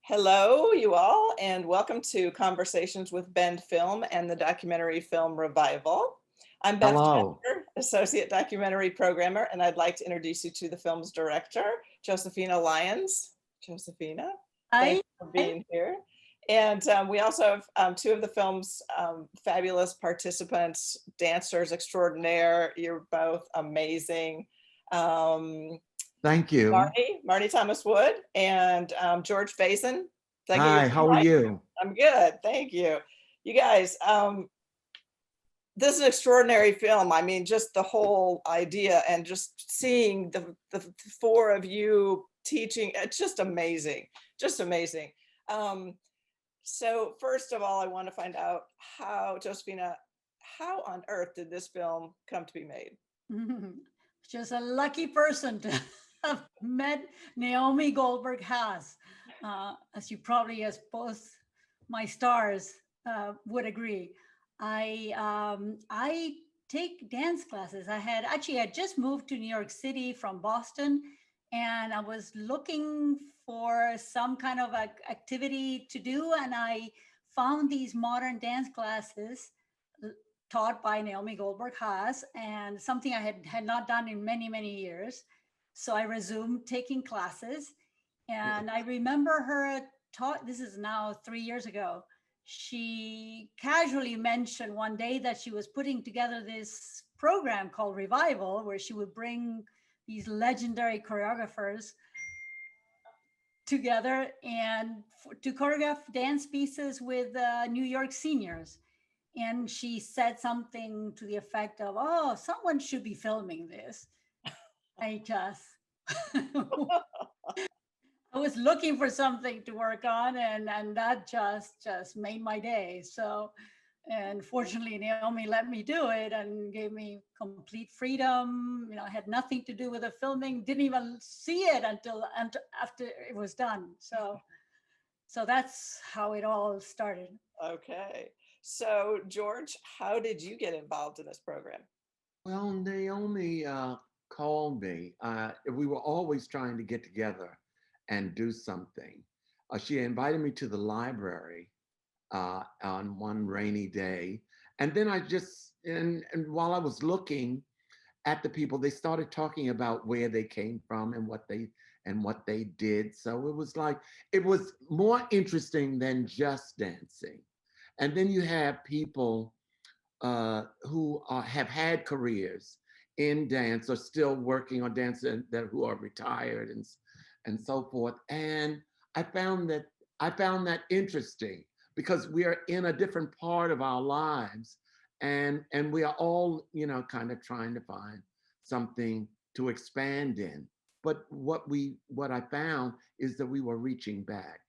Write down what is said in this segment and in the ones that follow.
Hello, you all, and welcome to Conversations with Bend Film and the Documentary Film Revival. I'm Beth Hello. Jasper, Associate Documentary Programmer, and I'd like to introduce you to the film's director, Josefina Lyons. Josefina, thank Hi. you for being here. And we also have two of the film's fabulous participants, dancers extraordinaire. You're both amazing. Thank you. Marty Thomas Wood and George Faison. Hi, how are you? I'm good, thank you. You guys, this is an extraordinary film. I mean, just the whole idea and just seeing the four of you teaching, it's just amazing, just amazing. So first of all, I want to find out how, Josefina, how on earth did this film come to be made? Just a lucky person to have met Naomi Goldberg has, as you probably, as both my stars would agree. I take dance classes. I had just moved to New York City from Boston, and I was looking for some kind of activity to do, and I found these modern dance classes taught by Naomi Goldberg Haas, and something I had not done in many, many years. So I resumed taking classes, and I remember her taught, this is now 3 years ago, she casually mentioned one day that she was putting together this program called Revival, where she would bring these legendary choreographers together and to choreograph dance pieces with New York seniors. And she said something to the effect of, "Oh, someone should be filming this." I just, I was looking for something to work on, and that just made my day. So, and fortunately, Naomi let me do it and gave me complete freedom. I had nothing to do with the filming, didn't even see it until after it was done. So that's how it all started. Okay. So, George, how did you get involved in this program? Well, Naomi called me. We were always trying to get together and do something. She invited me to the library on one rainy day. And then and while I was looking at the people, they started talking about where they came from and what they did. So it was more interesting than just dancing. And then you have people who have had careers in dance or still working on dance that who are retired and so forth. And I found that interesting because we are in a different part of our lives, and we are all kind of trying to find something to expand in. But what I found is that we were reaching back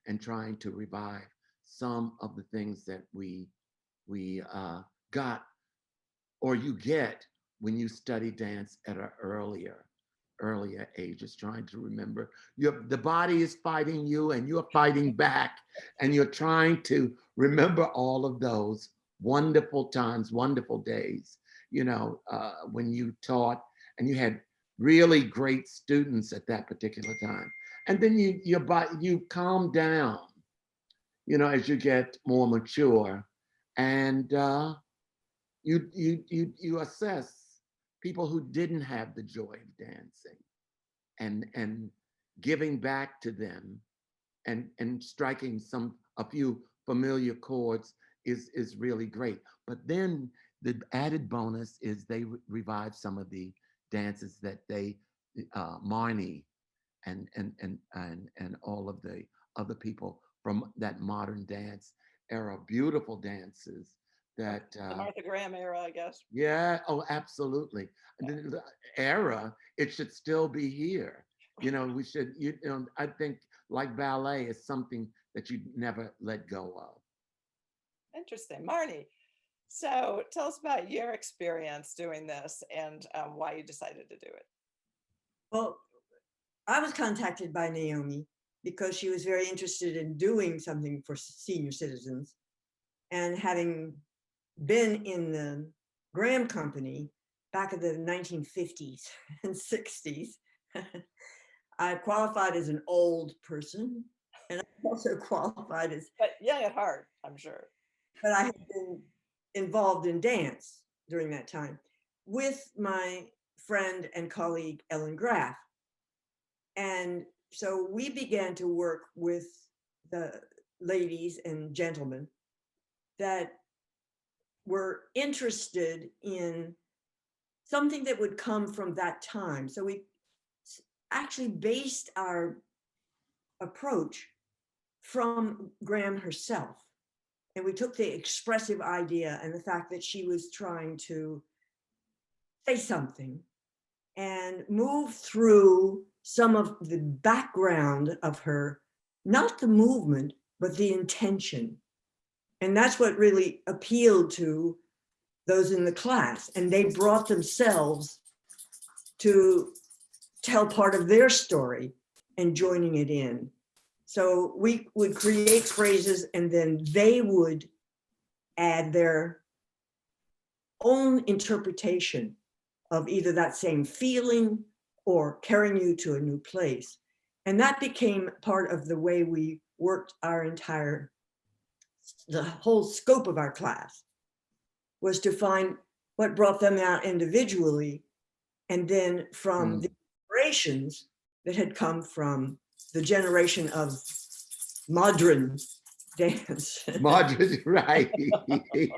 and trying to revive some of the things that we got or you get when you study dance at an earlier ages, trying to remember the body is fighting you and you're fighting back, and you're trying to remember all of those wonderful times, wonderful days, when you taught and you had really great students at that particular time. And then you calm down, as you get more mature, and you assess people who didn't have the joy of dancing, and giving back to them, and striking a few familiar chords is really great. But then the added bonus is they revive some of the dances that they Marnie and all of the other people from that modern dance era, beautiful dances that The Martha Graham era, I guess. yeah, oh, absolutely. The era, it should still be here. We should, I think like ballet is something that you never let go of. Interesting. Marnie, so tell us about your experience doing this and why you decided to do it. Well, I was contacted by Naomi because she was very interested in doing something for senior citizens. And having been in the Graham Company back in the 1950s and 60s, I qualified as an old person. And I'm also qualified as, But young at heart, I'm sure. but I had been involved in dance during that time with my friend and colleague, Ellen Graff. And so we began to work with the ladies and gentlemen that were interested in something that would come from that time. So we actually based our approach from Graham herself. And we took the expressive idea and the fact that she was trying to say something and move through some of the background of her, not the movement, but the intention. And that's what really appealed to those in the class. And they brought themselves to tell part of their story and joining it in. So we would create phrases and then they would add their own interpretation of either that same feeling or carrying you to a new place. And that became part of the way we worked the whole scope of our class was to find what brought them out individually. And then from the inspirations that had come from the generation of modern dance. Modern, right. I don't use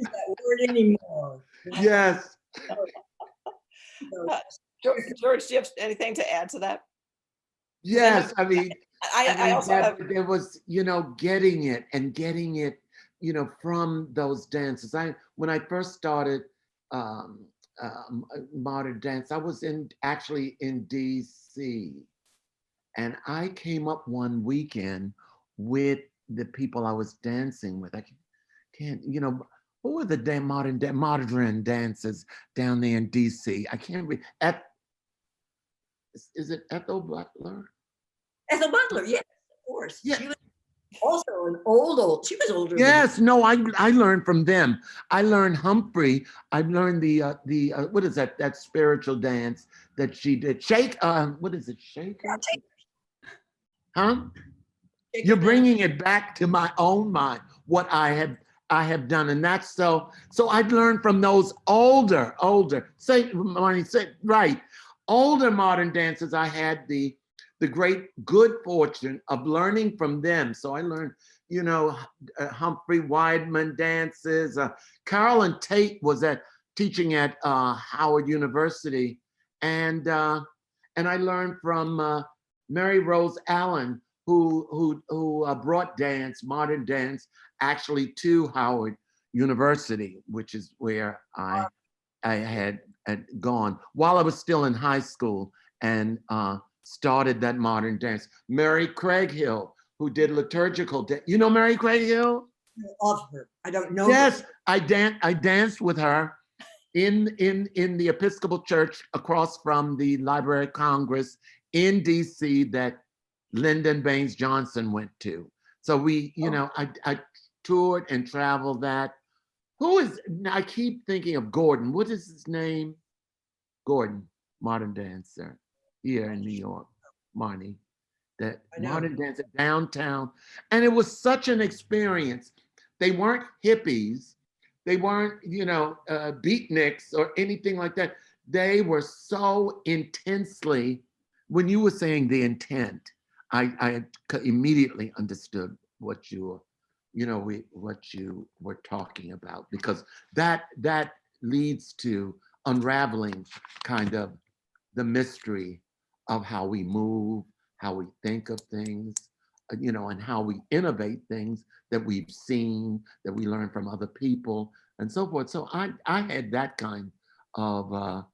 that word anymore. Yes. So, George, do you have anything to add to that? Yes. I mean, I also that, have, there was, getting it, from those dances. When I first started modern dance, I was actually in DC, and I came up one weekend with the people I was dancing with. I can't, who were the modern dancers down there in DC? I can't read. Is it Ethel Butler? Ethel Butler, yes, of course. Yeah. She was also an old, she was older Yes, no, I learned from them. I learned Humphrey. I learned the what is that spiritual dance that she did? What is it? Shaker? Huh? You're bringing it back to my own mind, what I have done. And that's so I've learned from those older, right. Older modern dancers. I had the great good fortune of learning from them. So I learned, Humphrey Weidman dances. Carolyn Tate was teaching at Howard University. And I learned from Mary Rose Allen, who brought modern dance, actually to Howard University, which is where I had gone while I was still in high school, and started that modern dance. Mary Craighill, who did liturgical dance. You know Mary Craighill? of her. I don't know. Yes, I danced with her in the Episcopal Church across from the Library of Congress in DC that Lyndon Baines Johnson went to. So we, I toured and traveled that. I keep thinking of Gordon. What is his name? Gordon, modern dancer here in New York, Marnie. That modern dancer downtown. And it was such an experience. They weren't hippies. They weren't, beatniks or anything like that. They were so intensely, when you were saying the intent, I immediately understood what you were talking about, because that leads to unraveling kind of the mystery of how we move, how we think of things, and how we innovate things that we've seen, that we learn from other people, and so forth. So I had that kind of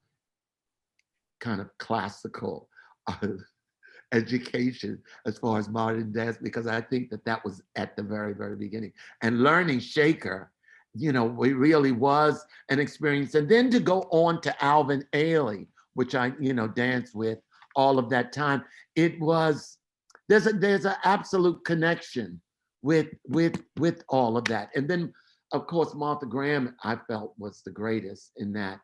classical education as far as modern dance, because I think that was at the very, very beginning. And learning Shaker, it really was an experience. And then to go on to Alvin Ailey, which I, danced with all of that time, it was, there's an absolute connection with all of that. And then, of course, Martha Graham, I felt, was the greatest in that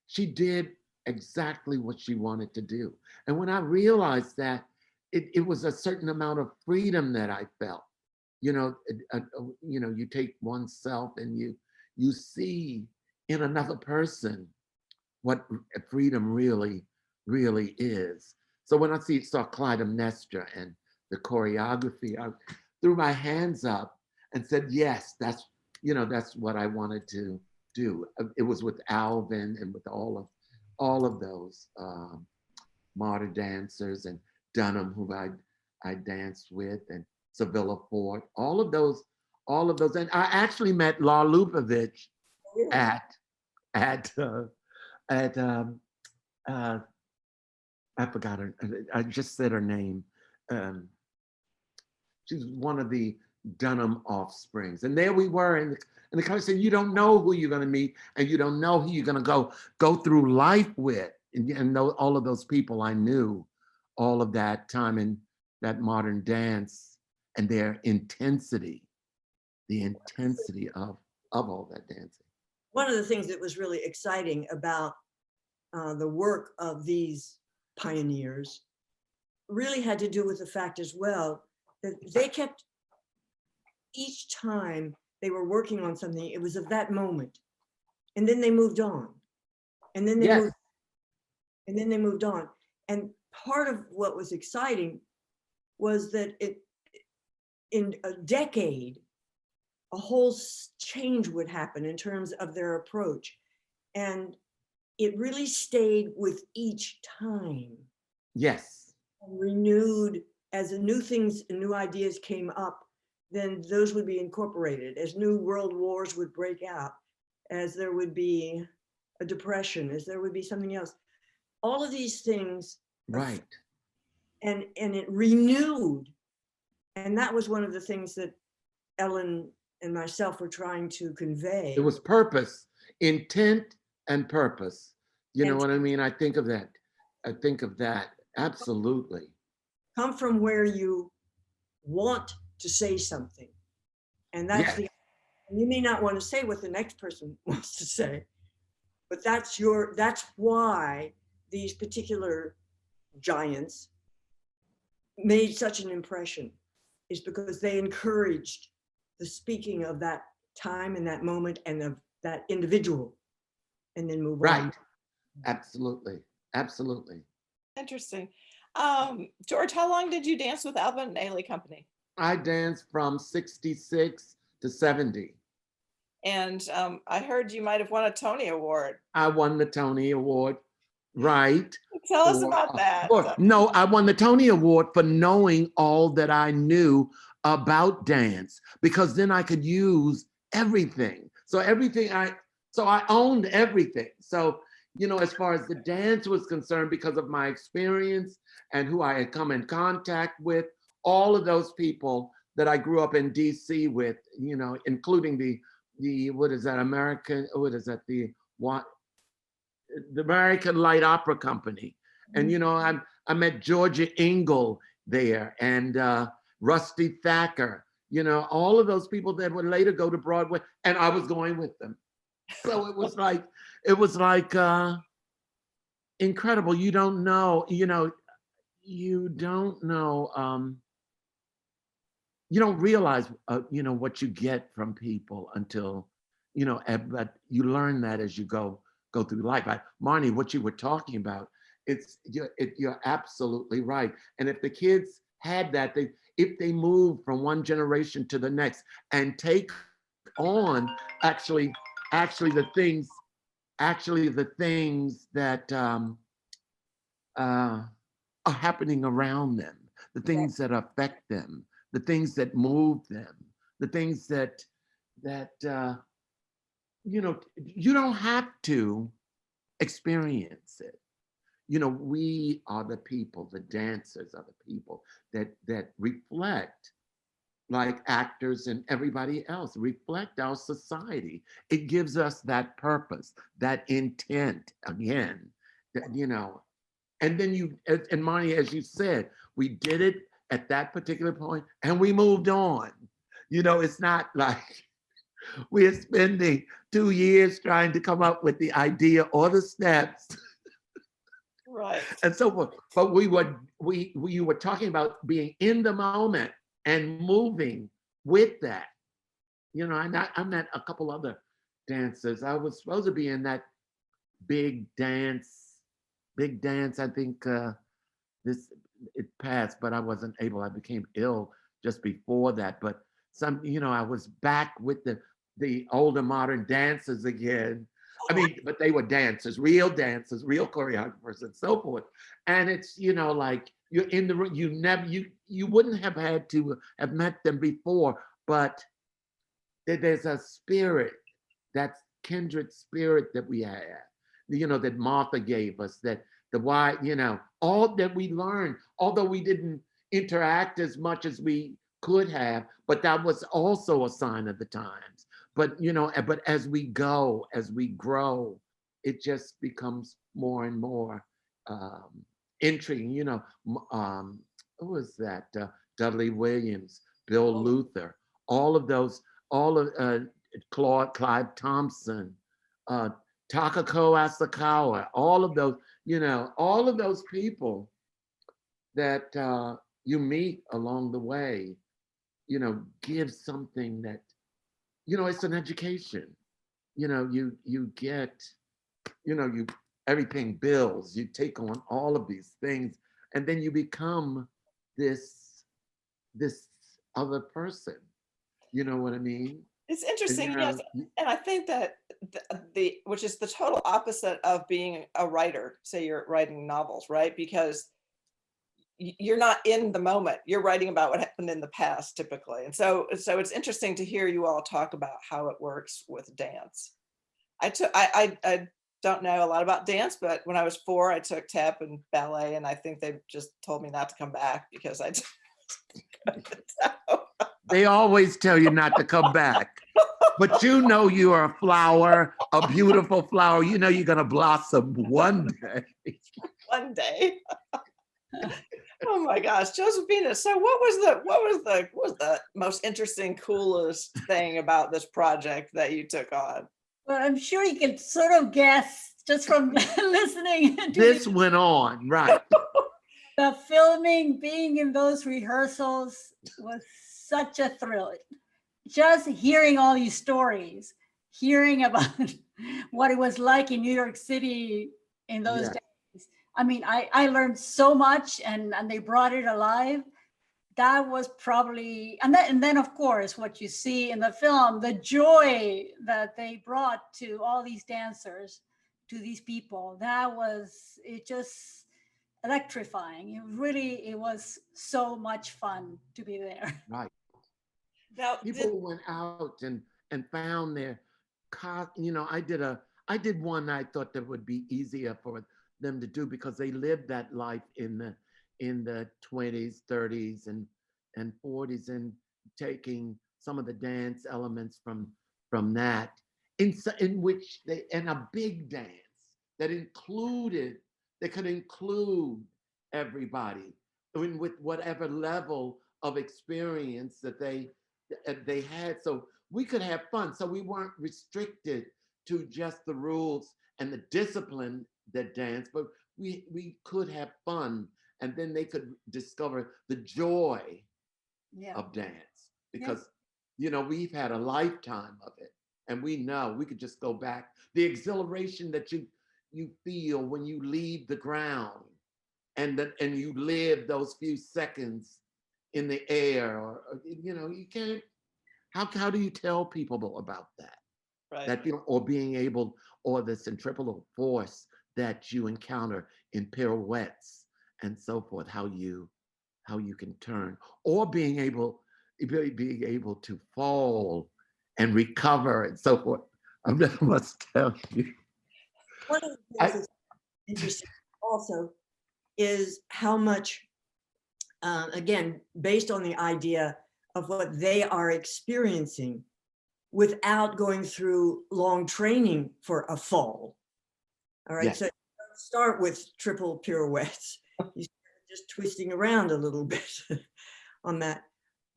she did exactly what she wanted to do. And when I realized that, it was a certain amount of freedom that I felt. You know, you take oneself and you see in another person what freedom really is. So when I saw Clytemnestra and the choreography, I threw my hands up and said, yes, that's what I wanted to do. It was with Alvin and with all of those modern dancers, and Dunham, who I danced with, and Sevilla Fort, all of those. And I actually met La Lupovich at I forgot her. I just said her name. She's one of the Dunham offsprings, and there we were in the conversation. You don't know who you're going to meet, and you don't know who you're going to go through life with, and know all of those people I knew, all of that time in that modern dance, and their intensity, the intensity of all that dancing. One of the things that was really exciting about the work of these pioneers really had to do with the fact as well that they kept, each time they were working on something, it was of that moment, and then they moved on, and then they moved on. And part of what was exciting was that in a decade, a whole change would happen in terms of their approach. And it really stayed with each time. Yes. Renewed as new things and new ideas came up, then those would be incorporated. As new world wars would break out, as there would be a depression, as there would be something else. All of these things. Right. And it renewed. And that was one of the things that Ellen and myself were trying to convey. It was purpose, intent, and purpose. You know what I mean? I think of that. Absolutely. Come from where you want to say something. And that's you may not want to say what the next person wants to say, but that's why these particular giants made such an impression, is because they encouraged the speaking of that time and that moment and of that individual, and then move on. Right. Absolutely. Interesting. George, how long did you dance with Alvin and Ailey Company? I danced from 66 to 70. And I heard you might have won a Tony Award. I won the Tony Award, right? Tell us about that. No, I won the Tony Award for knowing all that I knew about dance, because then I could use everything. So I owned everything. So, as far as the dance was concerned, because of my experience and who I had come in contact with, all of those people that I grew up in DC with, including the American Light Opera Company. And, I met Georgia Engel there, and Rusty Thacker, all of those people that would later go to Broadway, and I was going with them. So it was like incredible. You don't know, you don't realize, what you get from people until, but you learn that as you go through life. Marnie, what you were talking about, you're absolutely right. And if the kids had that, if they move from one generation to the next and take on actually the things that are happening around them, the things that affect them, the things that move them, the things that you don't have to experience it. We are the people, the dancers are the people that reflect, like actors and everybody else, reflect our society. It gives us that purpose, that intent, again, and then and Marnie, as you said, we did it at that particular point and we moved on. It's not like we're spending 2 years trying to come up with the idea or the steps. Right. and so forth. But you were talking about being in the moment and moving with that. You know, I met a couple other dancers. I was supposed to be in that big dance. I think it passed, but I wasn't able. I became ill just before that. But I was back with the older modern dancers again. I mean, but they were dancers, real choreographers, and so forth. And it's like you're in the room. You wouldn't have had to have met them before, but there's a spirit, that kindred spirit that we have, that Martha gave us, that all that we learned, although we didn't interact as much as we could have, but that was also a sign of the times. But but as we grow, it just becomes more and more intriguing. Who was that? Dudley Williams, Bill Luther, all of those, Clive Thompson, Takako Asakawa, all of those people that you meet along the way, give something that, it's an education. You get, everything builds, you take on all of these things, and then you become this other person. You know what I mean? It's interesting, yes. And I think that which is the total opposite of being a writer, say you're writing novels, right? Because you're not in the moment, you're writing about what happened in the past typically. And so it's interesting to hear you all talk about how it works with dance. I don't know a lot about dance, but when I was 4, I took tap and ballet, and I think they just told me not to come back because I They always tell you not to come back, but you are a flower, a beautiful flower. You're gonna blossom one day. One day. Oh my gosh, Josefina. So what was the most interesting, coolest thing about this project that you took on? Well, I'm sure you can sort of guess just from listening to This went on, right? The filming, being in those rehearsals was such a thrill. Just hearing all these stories, hearing about what it was like in New York City in those days. I mean, I learned so much, and they brought it alive. That was probably, and then of course, what you see in the film, the joy that they brought to all these dancers, to these people, it just electrifying. It was so much fun to be there. Right. Now, people went out and found their I did one I thought that would be easier for them to do because they lived that life in the 20s, 30s, and 40s, and taking some of the dance elements from that in which a big dance that could include everybody with whatever level of experience that they had, so we could have fun. So we weren't restricted to just the rules and the discipline that dance, but we could have fun, and then they could discover the joy of dance, because we've had a lifetime of it, and we know we could just go back. The exhilaration that you feel when you leave the ground and you live those few seconds in the air, or you can't. How do you tell people about that? right. That or being able, or the centripetal force that you encounter in pirouettes and so forth, how you can turn, or being able to fall and recover and so forth. I must tell you. One of the things that's interesting also is how much, again, based on the idea of what they are experiencing without going through long training for a fall. All right, so you start with triple pirouettes. You start just twisting around a little bit on that.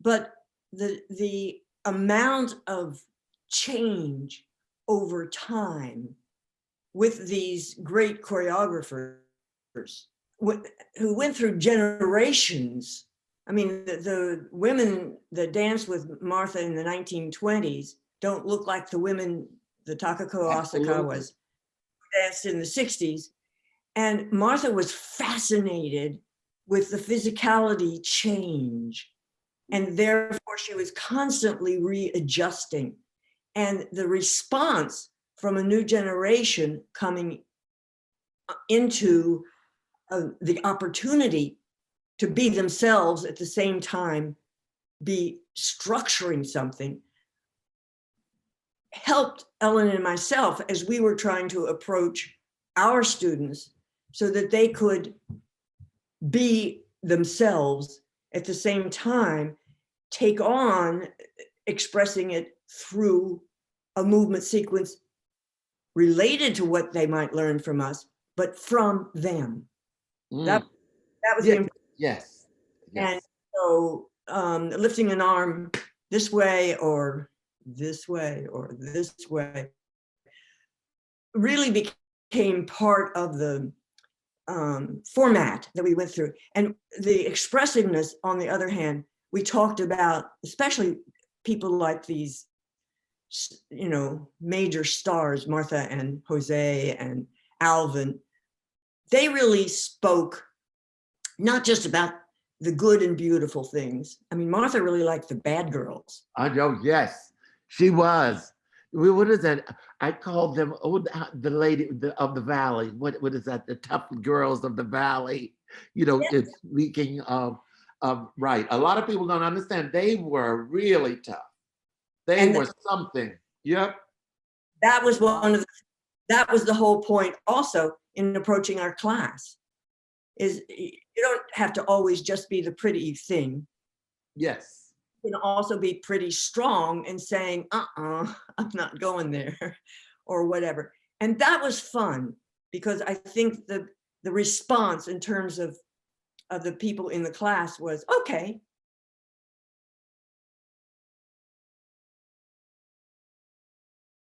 But the amount of change over time with these great choreographers who went through generations. I mean, the women that danced with Martha in the 1920s don't look like the women the Takako Asakawas danced in the 60s. And Martha was fascinated with the physicality change. And therefore she was constantly readjusting. And the response from a new generation coming into the opportunity to be themselves at the same time, be structuring something, helped Ellen and myself as we were trying to approach our students so that they could be themselves at the same time, take on expressing it through a movement sequence related to what they might learn from us, but from them. That was the yes. And so lifting an arm this way or this way or this way really became part of the format that we went through. And the expressiveness, on the other hand, we talked about, especially people like these, you know, major stars, Martha and Jose and Alvin. They really spoke not just about the good and beautiful things. I mean, Martha really liked the bad girls. I know, yes, she was. What is that? I called them the lady of the valley. What is that? The tough girls of the valley. You know, Yes. it's speaking of right. A lot of people don't understand. They were really tough. They were something. Yep. That was that was the whole point also in approaching our class, is you don't have to always just be the pretty thing. Yes. You can also be pretty strong and saying, I'm not going there or whatever. And that was fun because I think the response in terms of the people in the class was, okay,